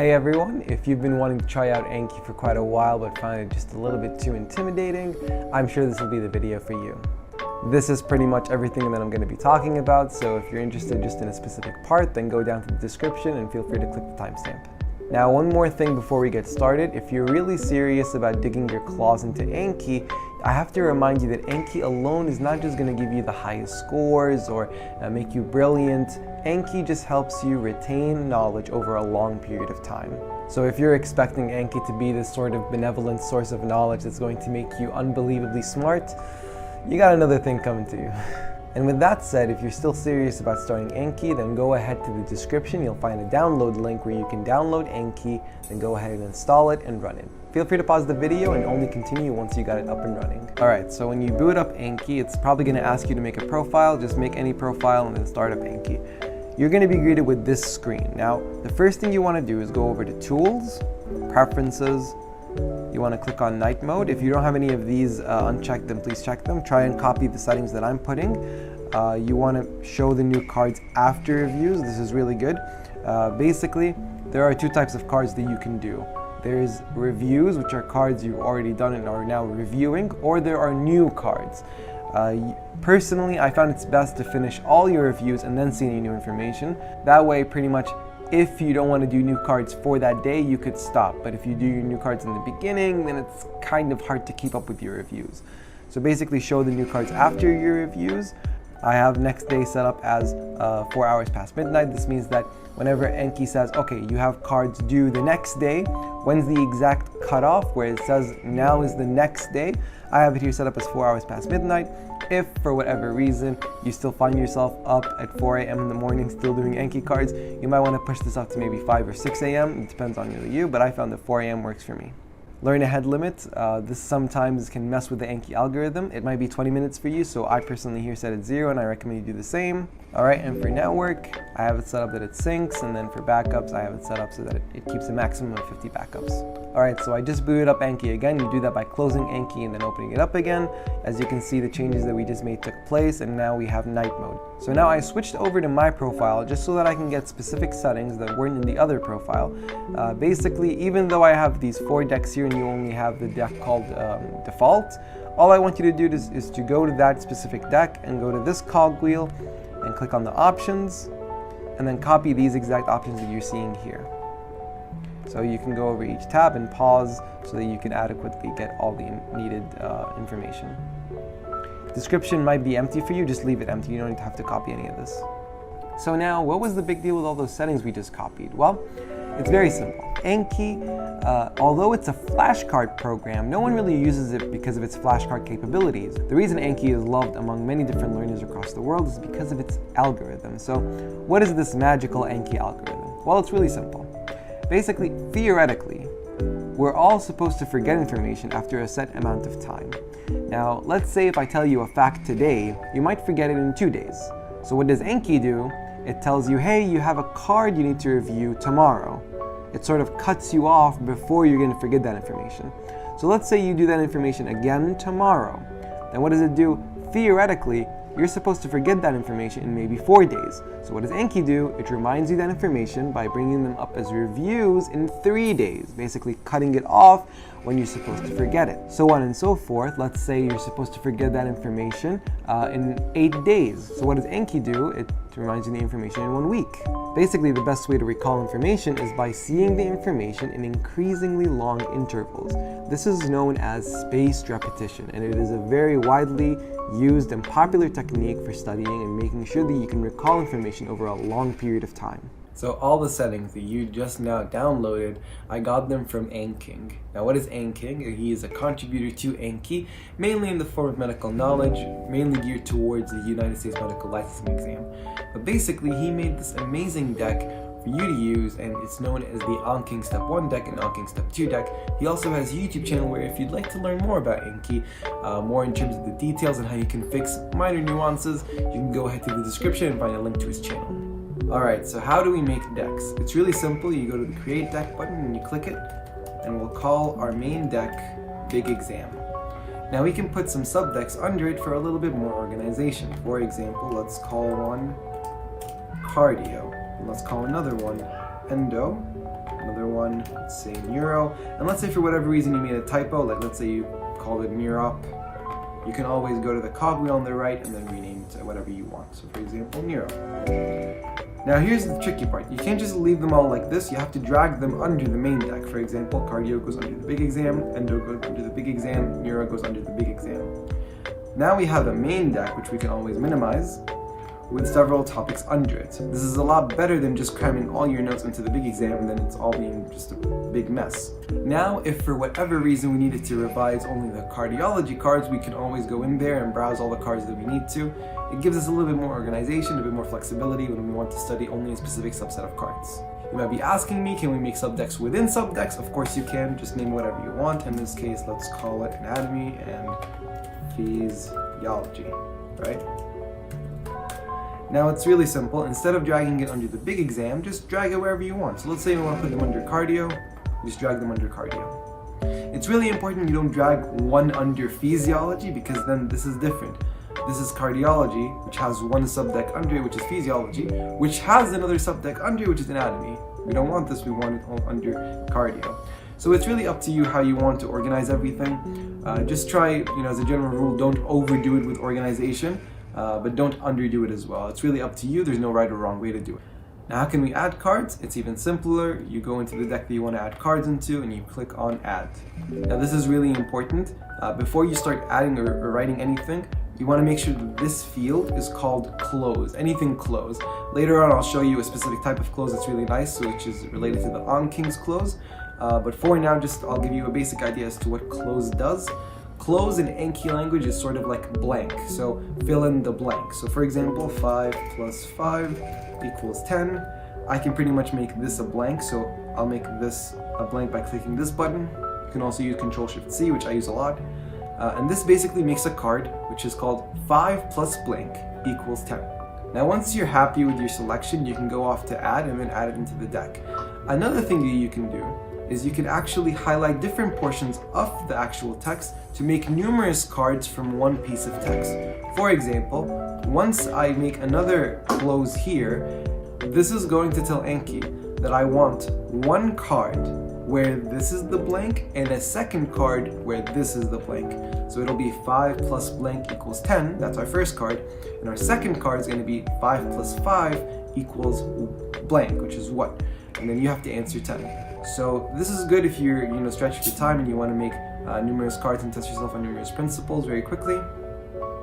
Hey everyone, if you've been wanting to try out Anki for quite a while but find it just a little bit too intimidating, I'm sure this will be the video for you. This is pretty much everything that I'm going to be talking about, so if you're interested just in a specific part, then go down to the description and feel free to click the timestamp. Now, one more thing before we get started. If you're really serious about digging your claws into Anki, I have to remind you that Anki alone is not just going to give you the highest scores or make you brilliant. Anki just helps you retain knowledge over a long period of time. So if you're expecting Anki to be this sort of benevolent source of knowledge that's going to make you unbelievably smart, you got another thing coming to you. And with that said, if you're still serious about starting Anki, then go ahead to the description. You'll find a download link where you can download Anki, then go ahead and install it and run it. Feel free to pause the video and only continue once you got it up and running. Alright, so when you boot up Anki, it's probably going to ask you to make a profile. Just make any profile and then start up Anki. You're going to be greeted with this screen. Now, the first thing you want to do is go over to Tools, Preferences. You want to click on Night Mode. If you don't have any of these unchecked, then please check them. Try and copy the settings that I'm putting. You want to show the new cards after reviews. This is really good. Basically, there are two types of cards that you can do. There's reviews, which are cards you've already done and are now reviewing, or there are new cards. Personally, I found it's best to finish all your reviews and then see any new information. That way, pretty much, if you don't want to do new cards for that day, you could stop. But if you do your new cards in the beginning, then it's kind of hard to keep up with your reviews. So basically, show the new cards after your reviews. I have next day set up as 4 hours past midnight. This means that whenever Anki says, okay, you have cards due the next day, when's the exact cutoff where it says now is the next day, I have it here set up as 4 hours past midnight. If for whatever reason you still find yourself up at 4 a.m. in the morning still doing Anki cards, you might want to push this up to maybe 5 or 6 a.m. It depends on you, but I found that 4 a.m. works for me. Learn ahead limit. This sometimes can mess with the Anki algorithm. It might be 20 minutes for you, so I personally here set it 0 and I recommend you do the same. Alright, and for network, I have it set up that it syncs, and then for backups, I have it set up so that it keeps a maximum of 50 backups. Alright, so I just booted up Anki again. You do that by closing Anki and then opening it up again. As you can see, the changes that we just made took place, and now we have night mode. So now I switched over to my profile just so that I can get specific settings that weren't in the other profile. Basically, even though I have these 4 decks here and you only have the deck called default, all I want you to do is to go to that specific deck and go to this cogwheel and click on the options, and then copy these exact options that you're seeing here. So you can go over each tab and pause so that you can adequately get all the needed information. Description might be empty for you, just leave it empty. You don't have to copy any of this. So now, what was the big deal with all those settings we just copied? Well, it's very simple. Anki, although it's a flashcard program, no one really uses it because of its flashcard capabilities. The reason Anki is loved among many different learners across the world is because of its algorithm. So what is this magical Anki algorithm? Well, it's really simple. Basically, theoretically, we're all supposed to forget information after a set amount of time. Now, let's say if I tell you a fact today, you might forget it in 2 days. So what does Anki do? It tells you, hey, you have a card you need to review tomorrow. It sort of cuts you off before you're going to forget that information. So let's say you do that information again tomorrow. Then what does it do? Theoretically, you're supposed to forget that information in maybe 4 days. So what does Anki do? It reminds you that information by bringing them up as reviews in 3 days, basically cutting it off when you're supposed to forget it. So on and so forth. Let's say you're supposed to forget that information in 8 days. So what does Anki do? It reminds you the information in 1 week. Basically, the best way to recall information is by seeing the information in increasingly long intervals. This is known as spaced repetition, and it is a very widely used and popular technique for studying and making sure that you can recall information over a long period of time. So all the settings that you just now downloaded, I got them from Anking. Now what is Anking? He is a contributor to Anki, mainly in the form of medical knowledge, mainly geared towards the United States medical licensing exam. But basically he made this amazing deck for you to use, and it's known as the Anking Step 1 deck and Anking Step 2 deck. He also has a YouTube channel where if you'd like to learn more about Anki, more in terms of the details and how you can fix minor nuances, you can go ahead to the description and find a link to his channel. Alright, so how do we make decks? It's really simple. You go to the Create Deck button and you click it, and we'll call our main deck Big Exam. Now we can put some subdecks under it for a little bit more organization. For example, let's call one Cardio, and let's call another one Endo, another one on, let's say Neuro, and let's say for whatever reason you made a typo, like let's say you called it Neurop, you can always go to the cogwheel on the right and then rename it to whatever you want. So for example, Neuro. Now here's the tricky part. You can't just leave them all like this, you have to drag them under the main deck. For example, Cardio goes under the big exam, Endo goes under the big exam, Neuro goes under the big exam. Now we have a main deck, which we can always minimize, with several topics under it. This is a lot better than just cramming all your notes into the big exam and then it's all being just a big mess. Now, if for whatever reason we needed to revise only the cardiology cards, we can always go in there and browse all the cards that we need to. It gives us a little bit more organization, a bit more flexibility when we want to study only a specific subset of cards. You might be asking me, can we make subdecks within subdecks? Of course you can, just name whatever you want. In this case, let's call it anatomy and physiology, right? Now it's really simple. Instead of dragging it under the big exam, just drag it wherever you want. So let's say we want to put them under cardio, just drag them under cardio. It's really important you don't drag one under physiology because then this is different. This is cardiology, which has one subdeck under it, which is physiology, which has another subdeck under it, which is anatomy. We don't want this, we want it all under cardio. So it's really up to you how you want to organize everything. Just try, as a general rule, don't overdo it with organization. But don't underdo it as well. It's really up to you. There's no right or wrong way to do it. Now, how can we add cards? It's even simpler. You go into the deck that you want to add cards into and you click on add. Now, this is really important. Before you start adding or writing anything, you want to make sure that this field is called close, anything close. Later on, I'll show you a specific type of close that's really nice, which is related to the Anking's close. But for now, I'll give you a basic idea as to what close does. Close in Anki language is sort of like blank, so fill in the blank. So for example, 5 plus 5 equals 10. I can pretty much make this a blank, so I'll make this a blank by clicking this button. You can also use Ctrl-Shift-C, which I use a lot. And this basically makes a card, which is called 5 plus blank equals 10. Now once you're happy with your selection, you can go off to add and then add it into the deck. Another thing that you can do is you can actually highlight different portions of the actual text to make numerous cards from one piece of text. For example, once I make another close here, this is going to tell Anki that I want one card where this is the blank and a second card where this is the blank. So it'll be 5 plus blank equals 10, that's our first card, and our second card is going to be 5 plus 5 equals blank, which is what? And then you have to answer 10. So this is good if you're stretched for time and you want to make numerous cards and test yourself on numerous principles very quickly.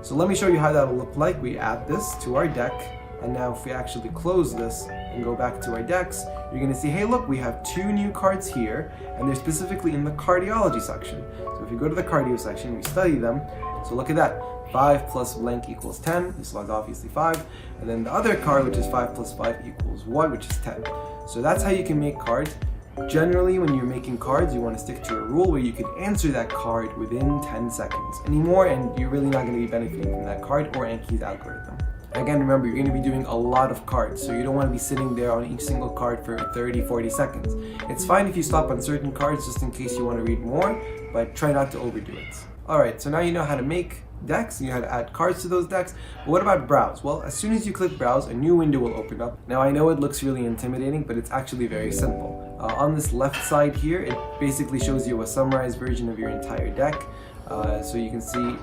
So let me show you how that'll look like. We add this to our deck, and now if we actually close this and go back to our decks, you're going to see, hey look, we have 2 new cards here, and they're specifically in the cardiology section. So if you go to the cardio section, we study them. So look at that. 5 plus blank equals 10. This one's obviously 5. And then the other card, which is 5 plus 5 equals 1, which is 10. So that's how you can make cards. Generally, when you're making cards, you want to stick to a rule where you can answer that card within 10 seconds. Anymore, and you're really not going to be benefiting from that card or Anki's algorithm. Again, remember, you're going to be doing a lot of cards, so you don't want to be sitting there on each single card for 30-40 seconds. It's fine if you stop on certain cards just in case you want to read more, but try not to overdo it. Alright, so now you know how to make decks, you know how to add cards to those decks. But what about browse? Well, as soon as you click browse, a new window will open up. Now I know it looks really intimidating, but it's actually very simple. On this left side here, it basically shows you a summarized version of your entire deck. So you can see,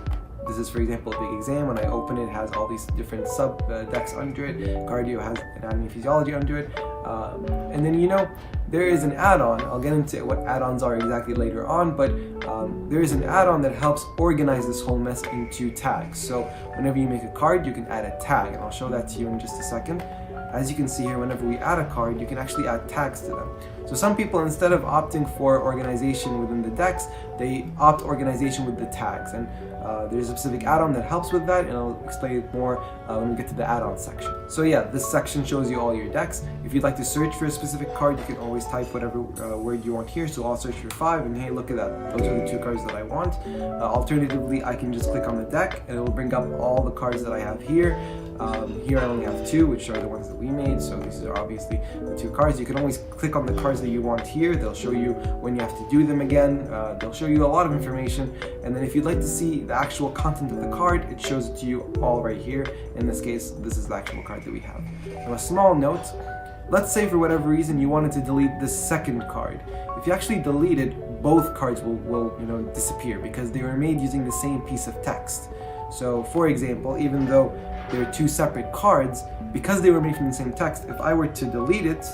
this is for example a big exam. When I open it, it has all these different sub decks under it. Cardio has anatomy and physiology under it. And then there is an add-on. I'll get into what add-ons are exactly later on, but there is an add-on that helps organize this whole mess into tags. So whenever you make a card, you can add a tag, and I'll show that to you in just a second. As you can see here, whenever we add a card, you can actually add tags to them. So some people, instead of opting for organization within the decks, they opt organization with the tags. And there's a specific add-on that helps with that, and I'll explain it more when we get to the add-on section. So yeah, this section shows you all your decks. If you'd like to search for a specific card, you can always type whatever word you want here. So I'll search for 5, and hey, look at that. Those are the 2 cards that I want. Alternatively, I can just click on the deck, and it will bring up all the cards that I have here. Here I only have 2, which are the ones that we made, so these are obviously the 2 cards. You can always click on the cards that you want here. They'll show you when you have to do them again. They'll show you a lot of information, and then if you'd like to see the actual content of the card, it shows it to you all right here. In this case, this is the actual card that we have. Now, a small note, let's say for whatever reason you wanted to delete the second card. If you actually delete it, both cards will disappear because they were made using the same piece of text. So for example, even though they're two separate cards, because they were made from the same text, if I were to delete it,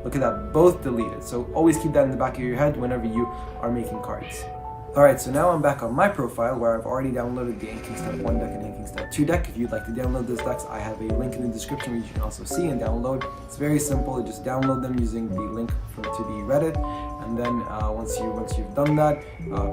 look at that, both deleted. So always keep that in the back of your head whenever you are making cards. Alright, so now I'm back on my profile where I've already downloaded the Anking Step 1 deck and Anking Step 2 deck. If you'd like to download those decks, I have a link in the description where you can also see and download. It's very simple, just download them using the link to the Reddit, and then once you've done that,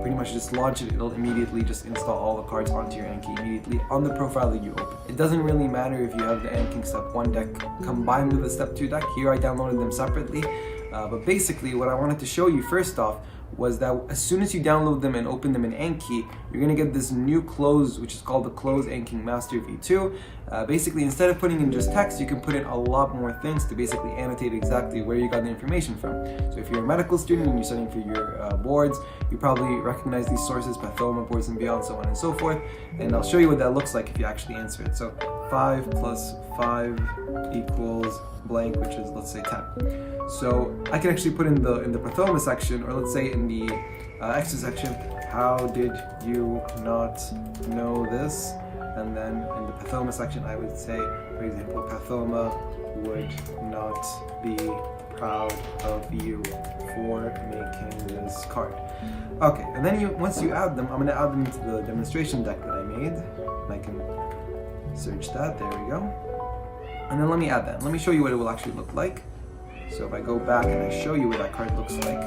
pretty much just launch it. It'll immediately just install all the cards onto your Anki immediately on the profile that you open. It doesn't really matter if you have the Anking Step 1 deck combined with the Step 2 deck. Here I downloaded them separately, but basically what I wanted to show you first off was that as soon as you download them and open them in Anki, you're going to get this new close, which is called the Close Anking Master V2. Basically, instead of putting in just text, you can put in a lot more things to basically annotate exactly where you got the information from. So if you're a medical student and you're studying for your boards, you probably recognize these sources, pathoma, boards and beyond, so on and so forth. And I'll show you what that looks like if you actually answer it. So 5 plus 5 equals blank, which is, let's say, 10. So I can actually put in the pathoma section, or let's say in the extra section, how did you not know this? And then in the pathoma section, I would say, for example, pathoma would not be proud of you for making this card. Okay, and then once you add them, I'm going to add them into the demonstration deck that I made. And I can search that, there we go. And then let me add that. Let me show you what it will actually look like. So if I go back and I show you what that card looks like.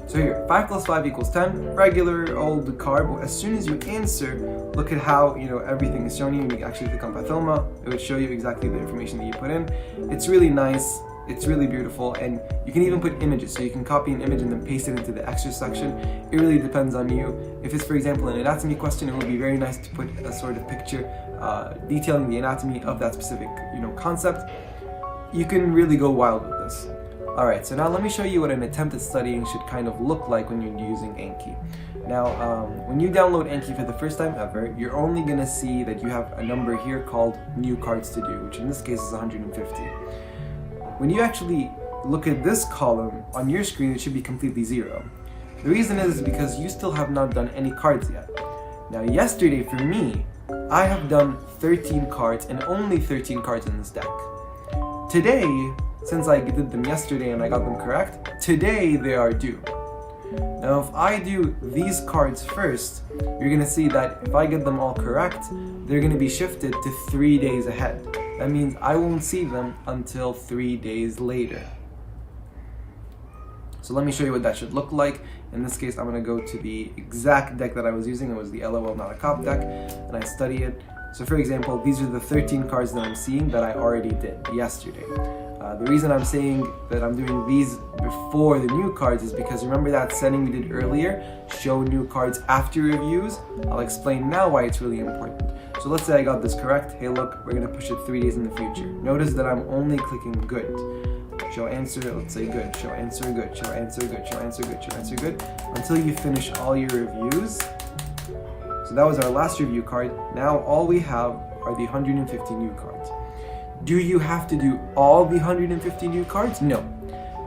So here, 5 plus 5 equals 10, regular old card, but as soon as you answer, look at how everything is shown you. You can actually click on pathoma, it would show you exactly the information that you put in. It's really nice, it's really beautiful, and you can even put images, so you can copy an image and then paste it into the extra section. It really depends on you. If it's, for example, an anatomy question, it would be very nice to put a sort of picture detailing the anatomy of that specific concept. You can really go wild with this. Alright, so now let me show you what an attempt at studying should kind of look like when you're using Anki. Now, when you download Anki for the first time ever, you're only going to see that you have a number here called new cards to do, which in this case is 150. When you actually look at this column on your screen, it should be completely zero. The reason is because you still have not done any cards yet. Now, yesterday for me, I have done 13 cards and only 13 cards in this deck. Today, since I did them yesterday and I got them correct, today they are due. Now if I do these cards first, you're going to see that if I get them all correct, they're going to be shifted to 3 days ahead. That means I won't see them until 3 days later. So let me show you what that should look like. In this case, I'm going to go to the exact deck that I was using. It was the LOL Not a Cop deck, and I study it. So for example, these are the 13 cards that I'm seeing that I already did yesterday. The reason I'm saying that I'm doing these before the new cards is because remember that setting we did earlier, show new cards after reviews? I'll explain now why it's really important. So let's say I got this correct. Hey look, we're going to push it 3 days in the future. Notice that I'm only clicking good. Show answer, let's say good. Show answer good. Show answer good. Show answer good. Show answer good. Until you finish all your reviews. So that was our last review card. Now all we have are the 150 new cards. Do you have to do all the 150 new cards? No.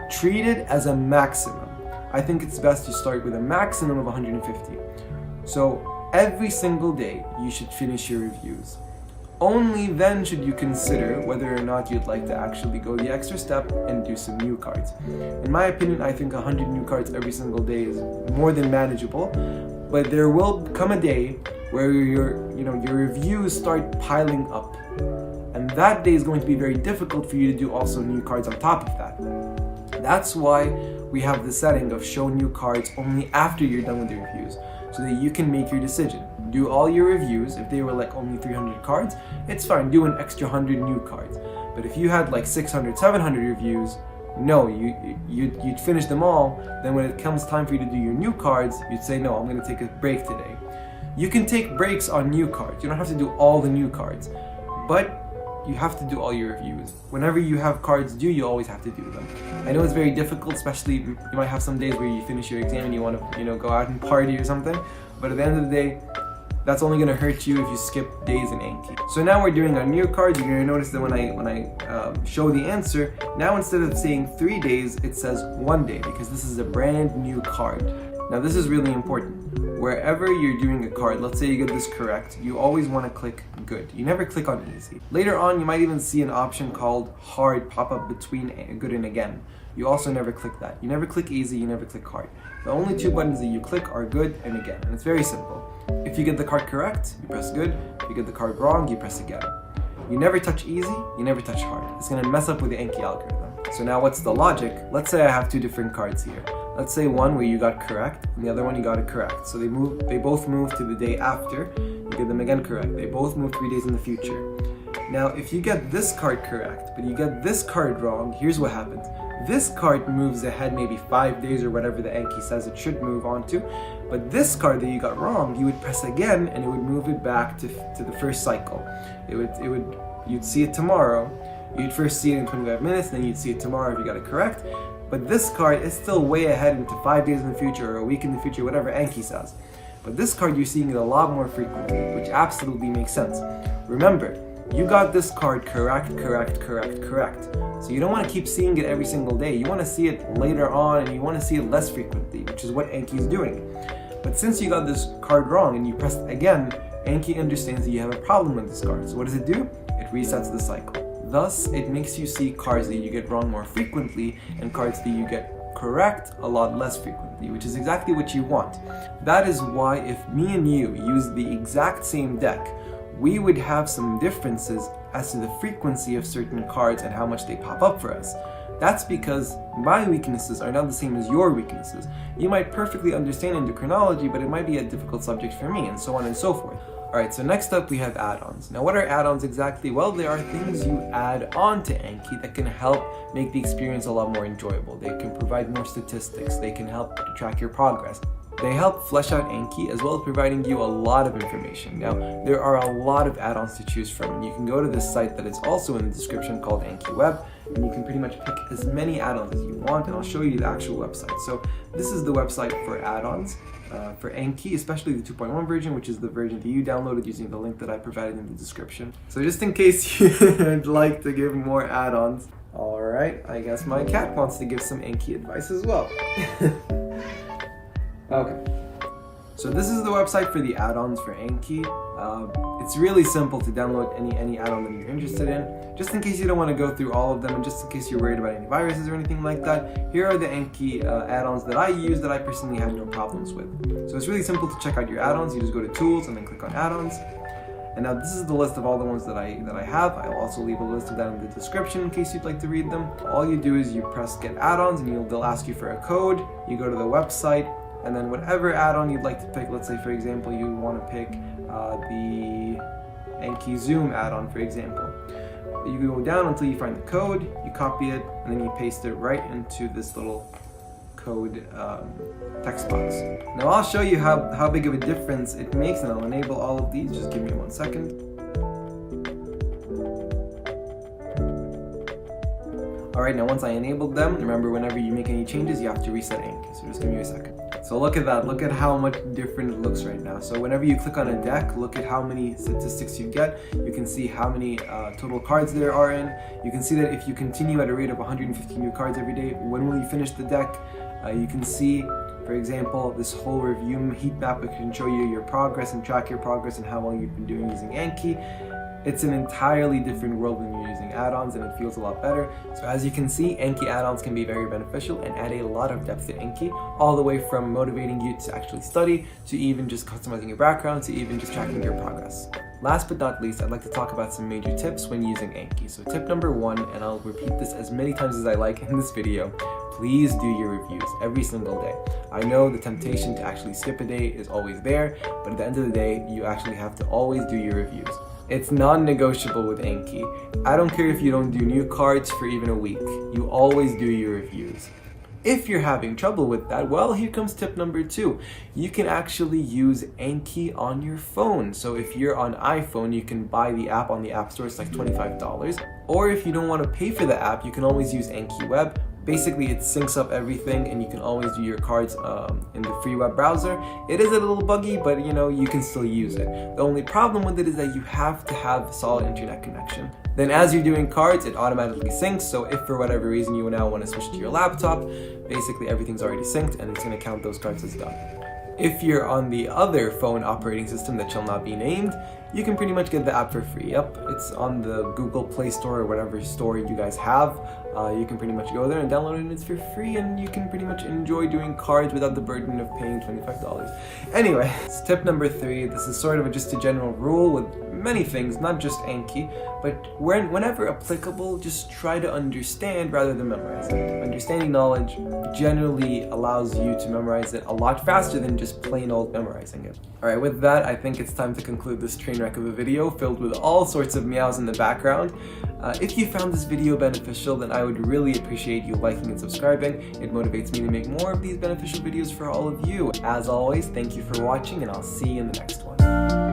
Treat it as a maximum. I think it's best to start with a maximum of 150. So every single day you should finish your reviews. Only then should you consider whether or not you'd like to actually go the extra step and do some new cards. In my opinion, I think 100 new cards every single day is more than manageable, but there will come a day where your reviews start piling up. And that day is going to be very difficult for you to do also new cards on top of that. That's why we have the setting of show new cards only after you're done with the reviews, so that you can make your decision. Do all your reviews. If they were like only 300 cards, it's fine, do an extra 100 new cards. But if you had like 600, 700 reviews, no, you'd finish them all. Then when it comes time for you to do your new cards, you'd say, no, I'm going to take a break today. You can take breaks on new cards. You don't have to do all the new cards, but you have to do all your reviews. Whenever you have cards due, you always have to do them. I know it's very difficult, especially you might have some days where you finish your exam and you want to, go out and party or something. But at the end of the day, That's only going to hurt you if you skip days in Anki. So now we're doing our new card. You're going to notice that when I show the answer, now instead of saying 3 days, it says 1 day, because this is a brand new card. Now this is really important. Wherever you're doing a card, let's say you get this correct, you always want to click good. You never click on easy. Later on, you might even see an option called hard pop up between good and again. You also never click that. You never click easy, you never click hard. The only 2 buttons that you click are good and again, and it's very simple. If you get the card correct, you press good. If you get the card wrong, you press again. You never touch easy, you never touch hard. It's going to mess up with the Anki algorithm. So now what's the logic? Let's say I have 2 different cards here. Let's say one where you got correct and the other one you got it correct. So they both move to the day after. You get them again correct. They both move 3 days in the future. Now if you get this card correct, but you get this card wrong, here's what happens. This card moves ahead maybe 5 days or whatever the Anki says it should move on to. But this card that you got wrong, you would press again and it would move it back to the first cycle. You'd see it tomorrow. You'd first see it in 25 minutes, then you'd see it tomorrow if you got it correct. But this card is still way ahead into 5 days in the future or a week in the future, whatever Anki says. But this card you're seeing it a lot more frequently, which absolutely makes sense. Remember, you got this card correct. So you don't want to keep seeing it every single day. You want to see it later on and you want to see it less frequently, which is what Anki is doing. But since you got this card wrong and you pressed again, Anki understands that you have a problem with this card. So what does it do? It resets the cycle. Thus, it makes you see cards that you get wrong more frequently and cards that you get correct a lot less frequently, which is exactly what you want. That is why if me and you use the exact same deck, we would have some differences as to the frequency of certain cards and how much they pop up for us. That's because my weaknesses are not the same as your weaknesses. You might perfectly understand endocrinology, but it might be a difficult subject for me, and so on and so forth. Alright, so next up we have add-ons. Now what are add-ons exactly? Well, they are things you add on to Anki that can help make the experience a lot more enjoyable. They can provide more statistics. They can help to track your progress. They help flesh out Anki as well as providing you a lot of information. Now, there are a lot of add-ons to choose from, and you can go to this site that is also in the description called Anki Web, and you can pretty much pick as many add-ons as you want, and I'll show you the actual website. So this is the website for add-ons for Anki, especially the 2.1 version, which is the version that you downloaded using the link that I provided in the description. So just in case you'd like to give more add-ons. Alright, I guess my cat wants to give some Anki advice as well. Okay, so this is the website for the add-ons for Anki. It's really simple to download any add-on that you're interested in. Just in case you don't want to go through all of them and just in case you're worried about any viruses or anything like that, here are the Anki add-ons that I use that I personally had no problems with. So it's really simple to check out your add-ons. You just go to Tools and then click on Add-ons. And now this is the list of all the ones that I have. I'll also leave a list of that in the description in case you'd like to read them. All you do is you press Get Add-ons and they'll ask you for a code. You go to the website, and then whatever add-on you'd like to pick, let's say for example you want to pick the Anki Zoom add-on for example. You go down until you find the code, you copy it, and then you paste it right into this little code text box. Now I'll show you how big of a difference it makes, and I'll enable all of these. Just give me 1 second. Alright, now once I enabled them, remember whenever you make any changes you have to reset Anki, so just give me a second. So look at that, look at how much different it looks right now. So whenever you click on a deck, look at how many statistics you get. You can see how many total cards there are in. You can see that if you continue at a rate of 150 new cards every day, when will you finish the deck? You can see, for example, this whole review heat map that can show you your progress and track your progress and how well you've been doing using Anki. It's an entirely different world when you're using add-ons, and it feels a lot better. So as you can see, Anki add-ons can be very beneficial and add a lot of depth to Anki, all the way from motivating you to actually study, to even just customizing your background, to even just tracking your progress. Last but not least, I'd like to talk about some major tips when using Anki. So tip number 1, and I'll repeat this as many times as I like in this video, please do your reviews every single day. I know the temptation to actually skip a day is always there, but at the end of the day, you actually have to always do your reviews. It's non-negotiable with Anki. I don't care if you don't do new cards for even a week. You always do your reviews. If you're having trouble with that, well, here comes tip number 2. You can actually use Anki on your phone. So if you're on iPhone, you can buy the app on the App Store. It's like $25. Or if you don't want to pay for the app, you can always use Anki Web. Basically, it syncs up everything, and you can always do your cards in the free web browser. It is a little buggy, but you know, you can still use it. The only problem with it is that you have to have a solid internet connection. Then as you're doing cards, it automatically syncs, so if for whatever reason you now want to switch to your laptop, basically everything's already synced and it's going to count those cards as done. If you're on the other phone operating system that shall not be named, you can pretty much get the app for free. Yep, it's on the Google Play Store or whatever store you guys have. You can pretty much go there and download it, and it's for free, and you can pretty much enjoy doing cards without the burden of paying $25. Anyway, tip number 3, this is sort of just a general rule with many things, not just Anki, but whenever applicable, just try to understand rather than memorize it. Understanding knowledge generally allows you to memorize it a lot faster than just plain old memorizing it. Alright, with that, I think it's time to conclude this train wreck of a video filled with all sorts of meows in the background. If you found this video beneficial, then I would really appreciate you liking and subscribing. It motivates me to make more of these beneficial videos for all of you. As always, thank you for watching, and I'll see you in the next one.